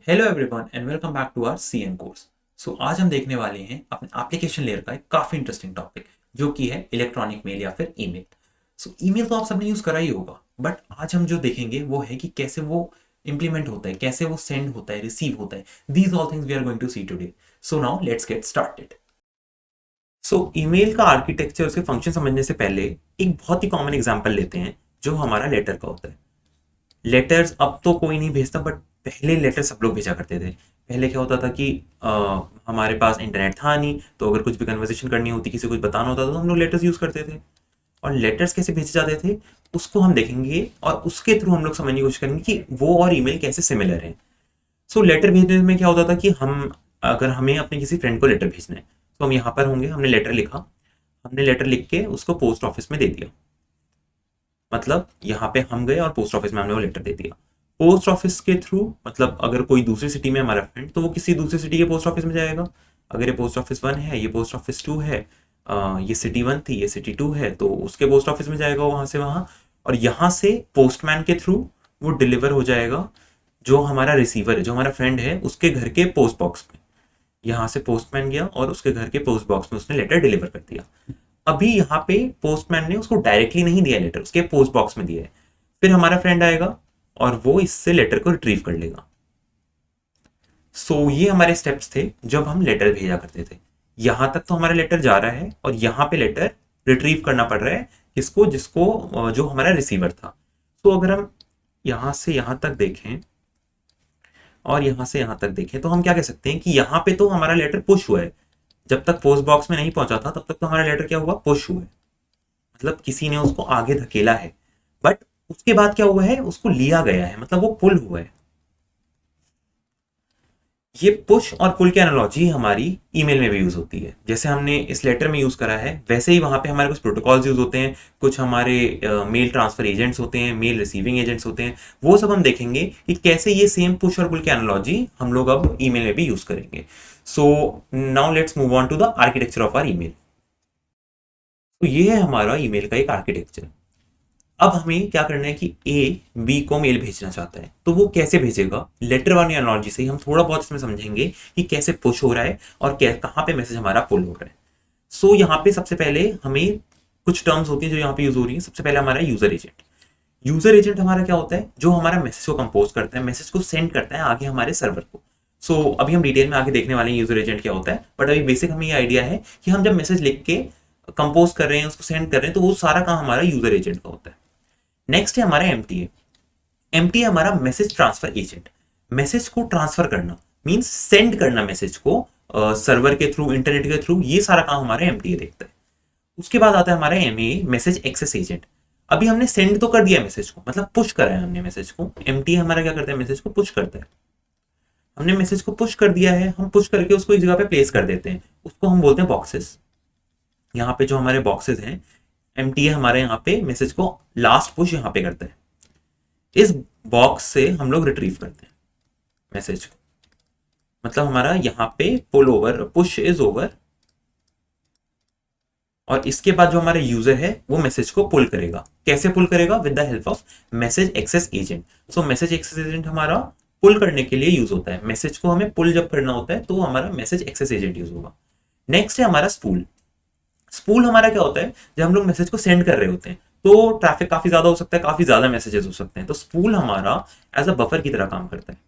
Hello everyone and welcome back to our CN course. So आज हम देखने वाले हैं अपने एप्लीकेशन लेयर का एक काफ़ी इंटरेस्टिंग टॉपिक जो कि है इलेक्ट्रॉनिक मेल या फिर ईमेल। सो ईमेल तो आप सबने यूज़ करा ही होगा, बट आज हम जो देखेंगे वो है कि कैसे वो इम्प्लीमेंट होता है, कैसे वो सेंड होता है, रिसीव होता है। These all things we are going to see today. So now let's get started. So email का आर्किटेक्चर, उसके फंक्शन समझने से पहले एक बहुत ही कॉमन एग्जाम्पल लेते हैं जो हमारा लेटर का होता है। लेटर्स अब तो कोई नहीं भेजता, बट पहले लेटर सब लोग भेजा करते थे। पहले क्या होता था कि हमारे पास इंटरनेट था नहीं, तो अगर कुछ भी कन्वर्सेशन करनी होती, किसी को कुछ बताना होता था, तो हम लोग लेटर्स यूज़ करते थे। और लेटर्स कैसे भेजे जाते थे उसको हम देखेंगे, और उसके थ्रू हम लोग समझने की कोशिश करेंगे कि वो और ईमेल कैसे सिमिलर हैं। सो लेटर भेजने में क्या होता था कि हम, अगर हमें अपने किसी फ्रेंड को लेटर भेजना है, तो हम यहाँ पर होंगे, हमने लेटर लिखा, हमने लेटर लिख के उसको पोस्ट ऑफिस में दे दिया। मतलब यहाँ पे हम गए और पोस्ट ऑफिस में हमने वो लेटर दे दिया। पोस्ट ऑफिस के थ्रू, मतलब अगर कोई दूसरी सिटी में हमारा फ्रेंड, तो वो किसी दूसरी सिटी के पोस्ट ऑफिस में जाएगा। अगर ये पोस्ट ऑफिस 1 है, ये पोस्ट ऑफिस 2 है, ये सिटी 1 थी, ये सिटी 2 है, तो उसके पोस्ट ऑफिस में जाएगा, वहां से वहां। और यहाँ से पोस्टमैन के थ्रू वो डिलीवर हो जाएगा जो हमारा रिसीवर है, जो हमारा फ्रेंड है, उसके घर के पोस्ट बॉक्स में। यहाँ से पोस्टमैन गया और उसके घर के पोस्ट बॉक्स में उसने लेटर डिलीवर कर दिया। अभी यहाँ पे पोस्टमैन ने उसको डायरेक्टली नहीं दिया लेटर, उसके पोस्ट बॉक्स में दिया है। फिर हमारा फ्रेंड आएगा और वो इससे लेटर को रिट्रीव कर लेगा। ये हमारे स्टेप्स थे जब हम लेटर भेजा करते थे। यहां तक तो हमारा लेटर जा रहा है, और यहाँ पे लेटर रिट्रीव करना पड़ रहा है किसको, जिसको जो हमारा रिसीवर था। अगर हम यहां से यहां तक देखें और यहां से यहां तक देखें, तो हम क्या कह सकते हैं कि यहाँ पे तो हमारा लेटर पुश हुआ है। जब तक पोस्ट बॉक्स में नहीं पहुंचा था तब तक तो हमारा लेटर क्या हुआ, पुश हुआ है। मतलब किसी ने उसको आगे धकेला है। बट उसके बाद क्या हुआ है, उसको लिया गया है, मतलब वो पुल हुआ है। ये पुश और पुल की एनालॉजी हमारी ईमेल में भी यूज होती है। जैसे हमने इस लेटर में यूज करा है, वैसे ही वहां पे हमारे कुछ प्रोटोकॉल्स यूज होते हैं, कुछ हमारे मेल ट्रांसफर एजेंट्स होते हैं, मेल रिसीविंग एजेंट्स होते हैं। वो सब हम देखेंगे कि कैसे ये सेम पुश और पुल की एनालॉजी हम लोग अब ईमेल में भी यूज करेंगे। So now let's move on to the architecture of our email. तो ये है हमारा ईमेल का एक आर्किटेक्चर। अब हमें क्या करना है कि ए बी को मेल भेजना चाहता है, तो वो कैसे भेजेगा। लेटर वाली एनालॉजी से ही हम थोड़ा बहुत इसमें समझेंगे कि कैसे पुश हो रहा है और कहाँ पे मैसेज हमारा पुल हो रहा है। यहाँ पे सबसे पहले हमें कुछ टर्म्स होती हैं जो यहाँ पे यूज हो रही है। सबसे पहले हमारा यूजर एजेंट। यूजर एजेंट हमारा क्या होता है, जो हमारा मैसेज को कंपोज करता है, मैसेज को सेंड करता है आगे हमारे सर्वर को। अभी हम डिटेल में आगे देखने वाले हैं यूजर एजेंट क्या होता है, बट अभी बेसिक हमें ये आइडिया है कि हम जब मैसेज लिख के कंपोज कर रहे हैं, उसको सेंड कर रहे हैं, तो वो सारा काम हमारा यूजर एजेंट का होता है। नेक्स्ट है हमारा एमटीए। एमटीए हमारा मैसेज ट्रांसफर एजेंट। मैसेज को ट्रांसफर करना मींस सेंड करना मैसेज को सर्वर के थ्रू, इंटरनेट के थ्रू, ये सारा काम हमारा एमटीए देखता है। उसके बाद आता है हमारा एमए, मैसेज एक्सेस एजेंट। अभी हमने सेंड तो कर दिया मैसेज को, मतलब पुश करा है हमने मैसेज को। एमटीए हमारा क्या करता है, मैसेज को पुश करता है। हमने मैसेज को पुश कर दिया है, हम पुश करके उसको एक जगह पे प्लेस कर देते हैं, उसको हम बोलते हैं बॉक्सेस। यहाँ पे जो हमारे बॉक्सेस हैं, एमटीए हमारे यहाँ पे मैसेज को लास्ट पुश यहाँ पे करता है। इस बॉक्स से हम लोग रिट्रीव करते हैं मैसेज को। मतलब हमारा यहाँ पे pull over, push is over, और इसके बाद जो हमारा यूजर है वो मैसेज को पुल करेगा। कैसे पुल करेगा, with the help of message access agent. Message access agent हमारा पुल करने के लिए यूज होता है। मैसेज को हमें पुल जब करना होता है तो हमारा मैसेज एक्सेस एजेंट यूज होगा। नेक्स्ट है हमारा स्पूल। स्पूल हमारा क्या होता है, जब हम लोग मैसेज को सेंड कर रहे होते हैं तो ट्रैफिक काफी ज्यादा हो सकता है, काफी ज्यादा मैसेजेस हो सकते हैं, तो स्पूल हमारा एज अ बफर की तरह काम करता है।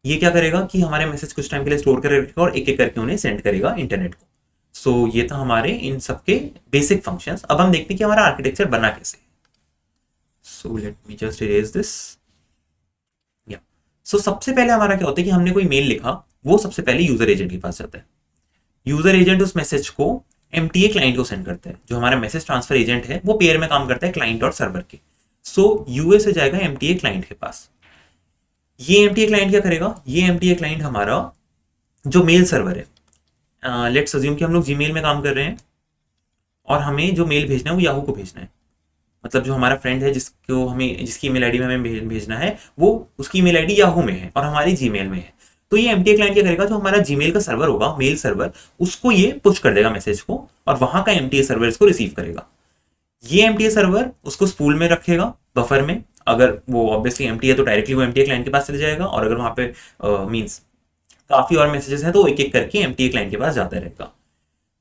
ये क्या करेगा कि हमारे मैसेज कुछ टाइम के लिए स्टोर कर रखेगा और एक एक करके उन्हें सेंड करेगा इंटरनेट को। ये था हमारे इन सबके बेसिक फंक्शंस। अब हम देखते हैं कि हमारा आर्किटेक्चर बना कैसे। Let me just erase this. या सबसे पहले हमारा क्या होता है कि हमने कोई मेल लिखा, वो सबसे पहले यूजर एजेंट के पास जाता है। यूजर एजेंट उस मैसेज को एमटीए क्लाइंट को सेंड करता है। जो हमारा मैसेज ट्रांसफर एजेंट है वो पेयर में काम करता है क्लाइंट और सर्वर के। यूए से जाएगा एमटीए क्लाइंट के पास। ये एमटीए क्लाइंट क्या करेगा, ये एमटीए क्लाइंट हमारा जो मेल सर्वर है, लेट्स अज्यूम कि हम लोग जीमेल में काम कर रहे हैं और हमें जो मेल भेजना है वो याहू को भेजना है। मतलब जो हमारा फ्रेंड है जिसको हमें, जिसकी ईमेल आईडी में हमें भेजना है, वो उसकी ईमेल आईडी याहू में है और हमारी जीमेल में है। तो ये एमटीए क्लाइंट क्या करेगा, जो हमारा जीमेल का सर्वर होगा, मेल सर्वर, उसको ये पुश कर देगा मैसेज को, और वहां का एमटीए सर्वर इसको रिसीव करेगा। ये एमटीए सर्वर उसको स्पूल में रखेगा, बफर में, अगर वो ऑब्वियसली एम्प्टी है तो डायरेक्टली वो एमटीए क्लाइंट के पास चले जाएगा, और अगर वहां पे मीन्स काफी और मैसेजेस हैं तो एक एक करके एमटीए क्लाइंट के पास जाता रहेगा।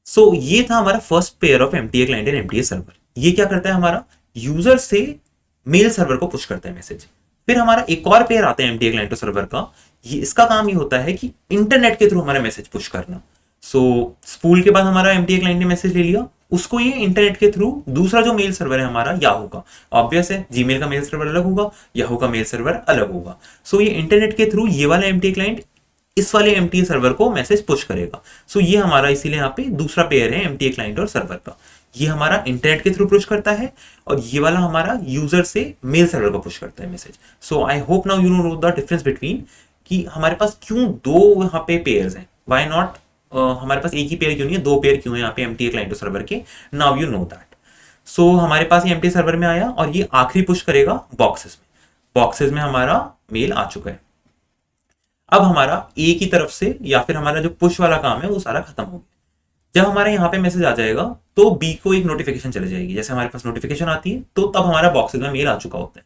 सो ये था हमारा first pair of MTA client and MTA server. ये क्या करता है, हमारा यूजर से मेल सर्वर को पुश करता है मैसेज। फिर हमारा एक और पेयर आता है एमटीए क्लाइंट और सर्वर का, ये इसका काम ये होता है कि इंटरनेट के थ्रू हमारा मैसेज पुश करना। सो स्पूल के बाद हमारा एमटीए क्लाइंट ने मैसेज ले लिया, उसको ये इंटरनेट के थ्रू दूसरा जो मेल सर्वर है हमारा याहू का, ऑब्वियस है जीमेल का मेल सर्वर अलग होगा, याहू का मेल सर्वर अलग होगा। सो ये इंटरनेट के थ्रू ये वाला एमटीए क्लाइंट इस वाले एमटीए सर्वर को मैसेज पुश करेगा। सो ये हमारा इसीलिए यहाँ पे दूसरा पेयर है एमटीए क्लाइंट और सर्वर का। ये हमारा इंटरनेट के थ्रू पुश करता है, और ये वाला हमारा यूजर से मेल सर्वर को पुश करता है message. So I hope now you know the difference between कि हमारे पास क्यों दो यहाँ पे पेयर्स हैं, व्हाई नॉट हमारे पास एक ही पेयर क्यों नहीं है, दो पेयर क्यों है यहाँ पे एमटीए क्लाइंट और सर्वर के। Now you know that. So हमारे पास ये एमटीए सर्वर में आया और ये आखिरी पुश करेगा बॉक्सेस में। बॉक्सेस में हमारा मेल आ चुका है। अब हमारा ए की तरफ से या फिर हमारा जो पुश वाला काम है वो सारा खत्म हो गया। जब हमारे यहाँ पे मैसेज आ जाएगा तो बी को एक नोटिफिकेशन चले जाएगी, जैसे हमारे पास नोटिफिकेशन आती है तो तब हमारा बॉक्सेस में मेल आ चुका होता है।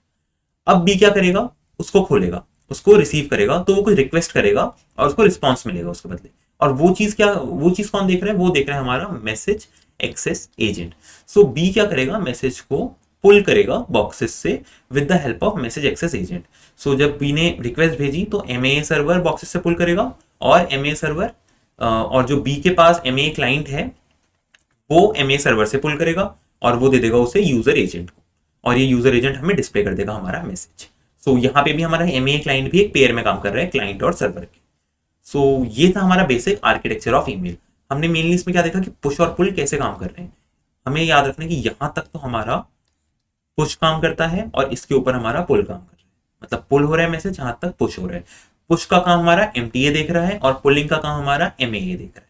अब बी क्या करेगा, उसको खोलेगा, उसको रिसीव करेगा, तो वो कुछ रिक्वेस्ट करेगा और उसको रिस्पॉन्स मिलेगा उसके बदले। और वो चीज कौन देख रहा है, वो देख रहा है हमारा message access agent. So B क्या करेगा, मैसेज को पुल करेगा बॉक्सेस से with the help of message access agent. So जब बी ने रिक्वेस्ट भेजी तो एमए सर्वर बॉक्सेस से पुल करेगा, और एमए सर्वर और जो बी के पास एमए क्लाइंट है वो एमए सर्वर से पुल करेगा, और वो दे देगा उसे यूजर एजेंट को, और ये यूजर एजेंट हमें डिस्प्ले कर देगा हमारा मैसेज। सो यहाँ पे भी हमारा एमए क्लाइंट भी एक पेयर में काम कर रहा है, क्लाइंट और सर्वर के। सो ये था हमारा बेसिक आर्किटेक्चर ऑफ ईमेल। हमने मेनली इसमें क्या देखा कि पुश और पुल कैसे काम कर रहे हैं। हमें याद रखना है कि यहां तक तो हमारा पुश काम करता है और इसके ऊपर हमारा पुल काम कर रहा है, मतलब पुल हो रहा है मैसेज, जहां तक पुश हो रहा है। पुश का काम हमारा एमटीए देख रहा है और पुलिंग का काम हमारा एमएए देख रहा है।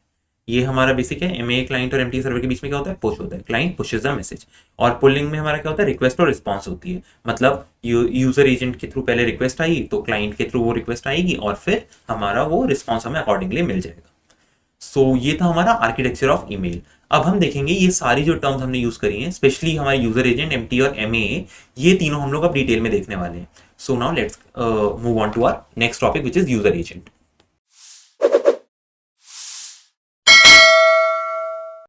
ये हमारा बेसिक है। एमए क्लाइंट और एमटीए सर्वर के बीच में क्या होता है, पुश होता है, क्लाइंट पुशेस द मैसेज। और पुलिंग में हमारा क्या होता है, रिक्वेस्ट और रिस्पॉन्स होती है, मतलब यूजर एजेंट के थ्रू पहले रिक्वेस्ट आई तो क्लाइंट के थ्रू वो रिक्वेस्ट आएगी और फिर हमारा वो रिस्पॉन्स हमें अकॉर्डिंगली मिल जाएगा। सो ये था हमारा आर्किटेक्चर ऑफ ईमेल। अब हम देखेंगे ये सारी जो टर्म्स हमने यूज करी हैं, स्पेशली हमारे यूजर एजेंट, एमटी और एमए, ये तीनों हम लोग अब डिटेल में देखने वाले हैं। So now let's move on to our next topic which is user agent.